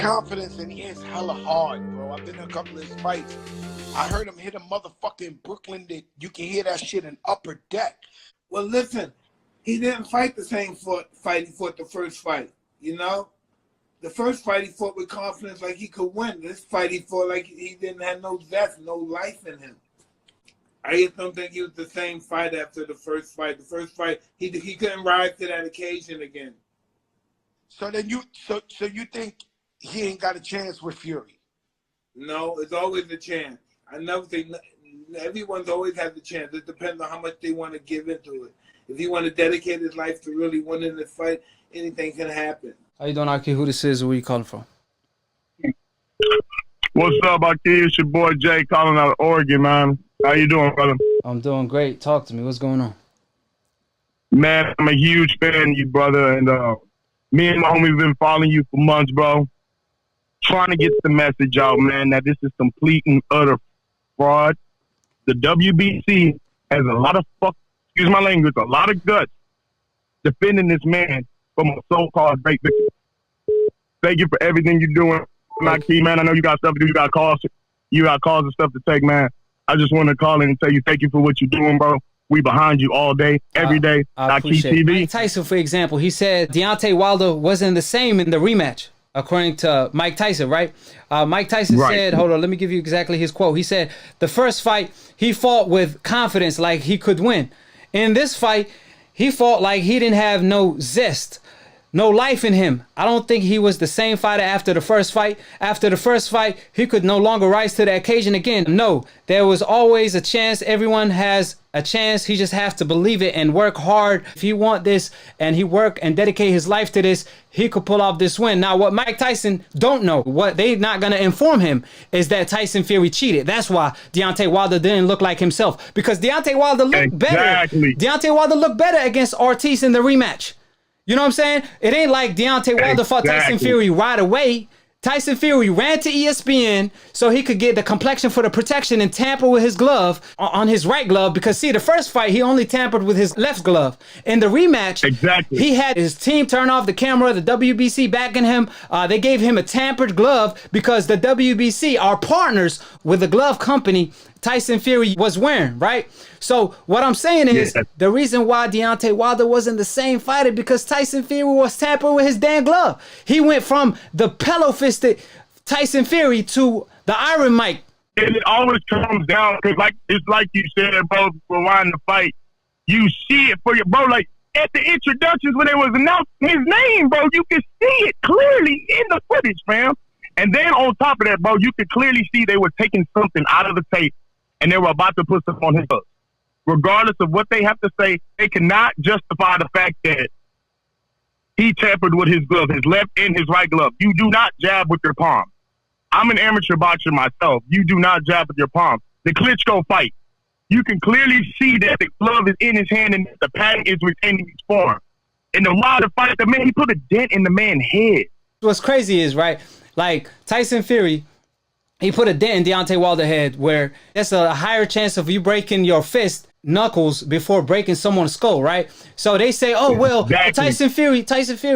confidence and he hits hella hard, bro. I've been in a couple of his fights. I heard him hit a motherfucker in Brooklyn that you can hear that shit in Upper Deck. Well, listen, he didn't fight the same fight he fought the first fight, you know? The first fight he fought with confidence like he could win. This fight he fought like he didn't have no zest, no life in him. I just don't think he was the same fight after the first fight. The first fight, he couldn't rise to that occasion again. So then you think he ain't got a chance with Fury? No, it's always a chance. I never think everyone's always had the chance. It depends on how much they want to give into it. If he want to dedicate his life to really winning this fight, anything can happen. How you doing, Akhi? Who this is? Where you calling from? What's up, Akhi? It's your boy Jay calling out of Oregon, man. How you doing, brother? I'm doing great. Talk to me. What's going on? Man, I'm a huge fan of you, brother. And me and my homie been following you for months, bro. Trying to get the message out, man, that this is complete and utter fraud. The WBC has a lot of excuse my language, a lot of guts defending this man from a so-called great victim. Thank you for everything you're doing, Akhi, man. I know you got stuff to do. You got calls and stuff to take, man. I just want to call in and tell you thank you for what you're doing, bro. We behind you all day, every day. I appreciate it. Mike Tyson, for example, he said Deontay Wilder wasn't the same in the rematch, according to Mike Tyson, right? Mike Tyson said, hold on, let me give you exactly his quote. He said, the first fight, he fought with confidence like he could win. In this fight, he fought like he didn't have no zest, no life in him. I don't think he was the same fighter after the first fight. After the first fight, he could no longer rise to the occasion again. No, there was always a chance. Everyone has a chance. He just has to believe it and work hard. If he want this and he work and dedicate his life to this, he could pull off this win. Now, what Mike Tyson don't know, what they not going to inform him, is that Tyson Fury cheated. That's why Deontay Wilder didn't look like himself, because Deontay Wilder looked better. Deontay Wilder looked better against Ortiz in the rematch. You know what I'm saying? It ain't like Deontay Wilder fought Tyson Fury right away. Tyson Fury ran to ESPN so he could get the complexion for the protection and tamper with his glove on his right glove, because, see, the first fight, he only tampered with his left glove. In the rematch, he had his team turn off the camera, the WBC backing him. They gave him a tampered glove because the WBC are partners with the glove company Tyson Fury was wearing, right? So what I'm saying is the reason why Deontay Wilder wasn't the same fighter because Tyson Fury was tampering with his damn glove. He went from the pillow-fisted Tyson Fury to the Iron Mike. And it always comes down, because it's like you said, bro, rewind the fight. You see it for your, bro, like at the introductions when they was announcing his name, bro, you could see it clearly in the footage, fam. And then on top of that, bro, you could clearly see they were taking something out of the tape and they were about to put something on his gloves. Regardless of what they have to say, they cannot justify the fact that he tampered with his glove, his left and his right glove. You do not jab with your palm. I'm an amateur boxer myself. You do not jab with your palm. The Klitschko fight, you can clearly see that the glove is in his hand and the pad is retaining his form. In the Wilder fight, the man, he put a dent in the man's head. What's crazy is, right, like Tyson Fury, he put a dent in Deontay Wilder's head, where that's a higher chance of you breaking your fist knuckles before breaking someone's skull, right? So they say, oh, well, Tyson Fury,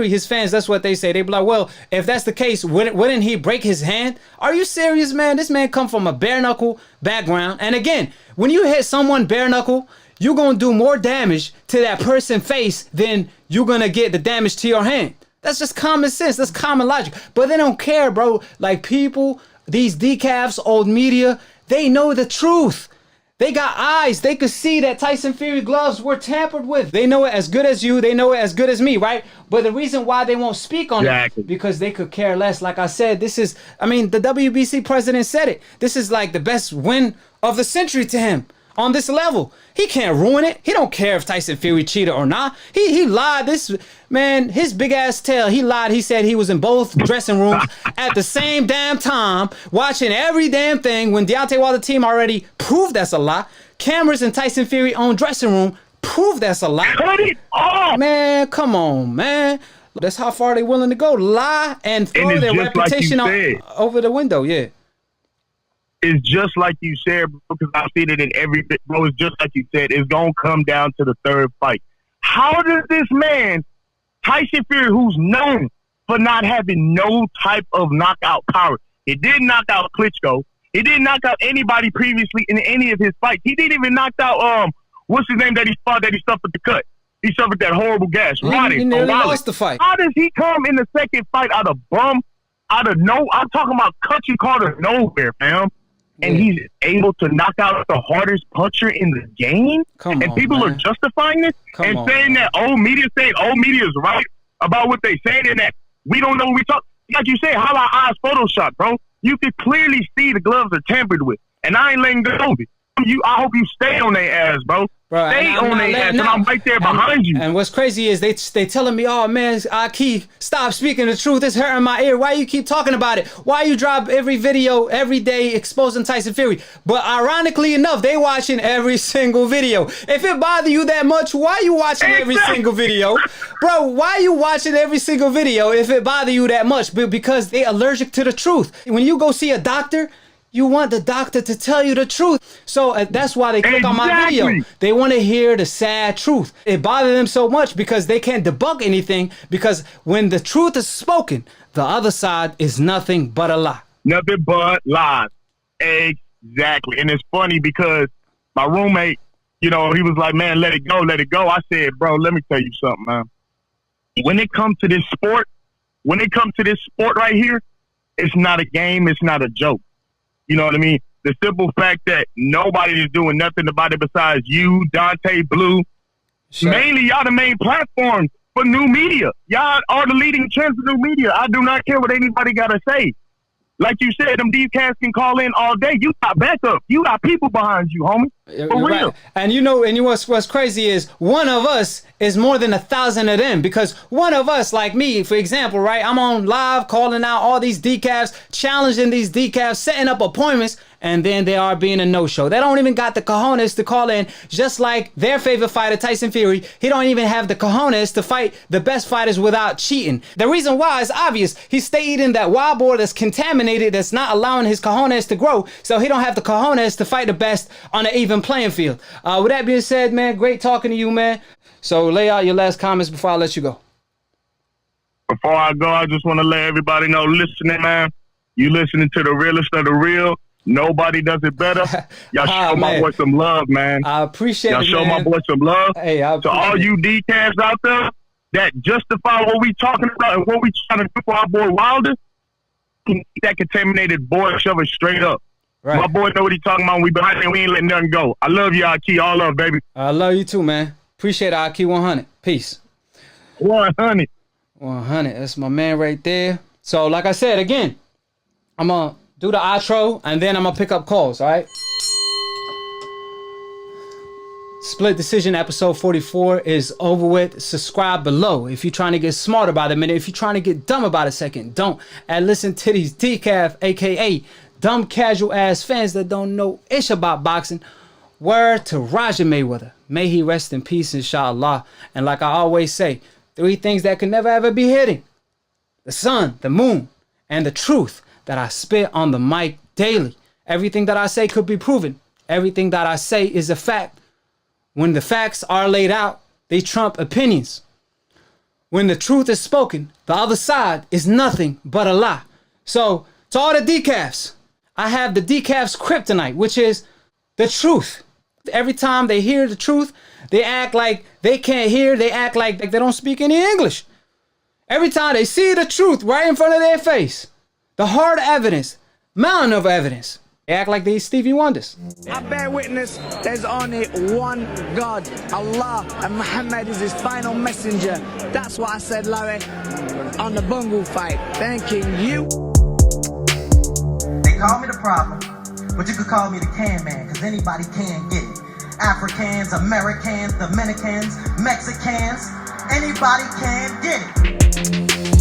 his fans, that's what they say. They be like, well, if that's the case, wouldn't he break his hand? Are you serious, man? This man come from a bare knuckle background. And again, when you hit someone bare knuckle, you're going to do more damage to that person's face than you're going to get the damage to your hand. That's just common sense. That's common logic. But they don't care, bro. Like, people, these decafs, old media, they know the truth. They got eyes. They could see that Tyson Fury gloves were tampered with. They know it as good as you. They know it as good as me, right? But the reason why they won't speak on it, because they could care less. Like I said, this is, I mean, the WBC president said it. This is like the best win of the century to him on this level. He can't ruin it. He don't care if Tyson Fury cheated or not. He lied. This man, his big ass tail, he lied. He said he was in both dressing rooms at the same damn time, watching every damn thing, when Deontay Wilder team already proved that's a lie. Cameras in Tyson Fury own dressing room prove that's a lie. Cut it off! Man, come on, man. That's how far they willing to go. Lie and throw their reputation over the window, yeah. It's just like you said, because I've seen it in every, bro, it's just like you said. It's going to come down to the third fight. How does this man, Tyson Fury, who's known for not having no type of knockout power. He didn't knock out Klitschko. He didn't knock out anybody previously in any of his fights. He didn't even knock out what's his name that he fought that he suffered the cut. He suffered that horrible gas. He nearly lost the fight. How does he come in the second fight out of I'm talking about country called out of nowhere, fam. And he's able to knock out the hardest puncher in the game? People are justifying this saying that old media is right about what they saying and that we don't know what we talk. Like you say, how our eyes Photoshop, bro? You can clearly see the gloves are tampered with. And I ain't letting go of it. I hope you stay on their ass, bro. Stay on their ass, and I'm right there behind you. And what's crazy is they telling me, oh man, Akhi, stop speaking the truth. It's hurting my ear. Why you keep talking about it? Why you drop every video every day exposing Tyson Fury? But ironically enough, they watching every single video. If it bother you that much, why you watching every single video? Bro, why you watching every single video if it bother you that much? Because they allergic to the truth. When you go see a doctor, you want the doctor to tell you the truth. So that's why they click on my video. They want to hear the sad truth. It bothers them so much because they can't debunk anything, because when the truth is spoken, the other side is nothing but a lie. Nothing but lies. Exactly. And it's funny because my roommate, he was like, man, let it go, let it go. I said, bro, let me tell you something, man. When it comes to this sport right here, it's not a game, it's not a joke. You know what I mean? The simple fact that nobody is doing nothing about it besides you, Deontay, Blue. Sure. Mainly, y'all the main platform for new media. Y'all are the leading trends for new media. I do not care what anybody got to say. Like you said, them DCats can call in all day. You got backup. You got people behind you, homie. For real. Right. And what's crazy is one of us is more than 1,000 of them, because one of us, like me, for example, right? I'm on live calling out all these decafs, challenging these decafs, setting up appointments, and then they are being a no-show. They don't even got the cojones to call in, just like their favorite fighter, Tyson Fury. He don't even have the cojones to fight the best fighters without cheating. The reason why is obvious. He stayed eating that wild boar that's contaminated, that's not allowing his cojones to grow, so he don't have the cojones to fight the best on an even playing field. With that being said, man, great talking to you, man. So lay out your last comments before I let you go. Before I go, I just want to let everybody know, listening, man, you listening to the realest of the real. Nobody does it better. Y'all show my boy some love, man. I appreciate it, Y'all show my boy some love. Hey, to all you decafs out there that justify what we talking about and what we trying to do for our boy Wilder, that contaminated boy, shove it straight up. Right. My boy know what he talking about. We behind him. We ain't letting nothing go. I love you, Akhi. All love, baby. I love you too, man. Appreciate it, Akhi 100. Peace. 100. 100. That's my man right there. So, like I said, again, I'm going to do the outro, and then I'm going to pick up calls, all right? Split Decision episode 44 is over with. Subscribe below if you're trying to get smart about a minute. If you're trying to get dumb about a second, don't. And listen to these decaf, a.k.a. dumb casual ass fans that don't know ish about boxing. Word to Roger Mayweather. May he rest in peace, inshallah. And like I always say, 3 things that can never ever be hidden: the sun, the moon, and the truth that I spit on the mic daily. Everything that I say could be proven. Everything that I say is a fact. When the facts are laid out, they trump opinions. When the truth is spoken, the other side is nothing but a lie. So, to all the decafs, I have the decafs kryptonite, which is the truth. Every time they hear the truth, they act like they can't hear. They act like they don't speak any English. Every time they see the truth right in front of their face, the hard evidence, mountain of evidence, they act like they Stevie Wonders. I bear witness, there's only one God, Allah, and Muhammad is his final messenger. That's what I said, Larry, on the Bungle fight. Thanking you. They call me the problem, but you could call me the can man, because anybody can get it. Africans, Americans, Dominicans, Mexicans, anybody can get it.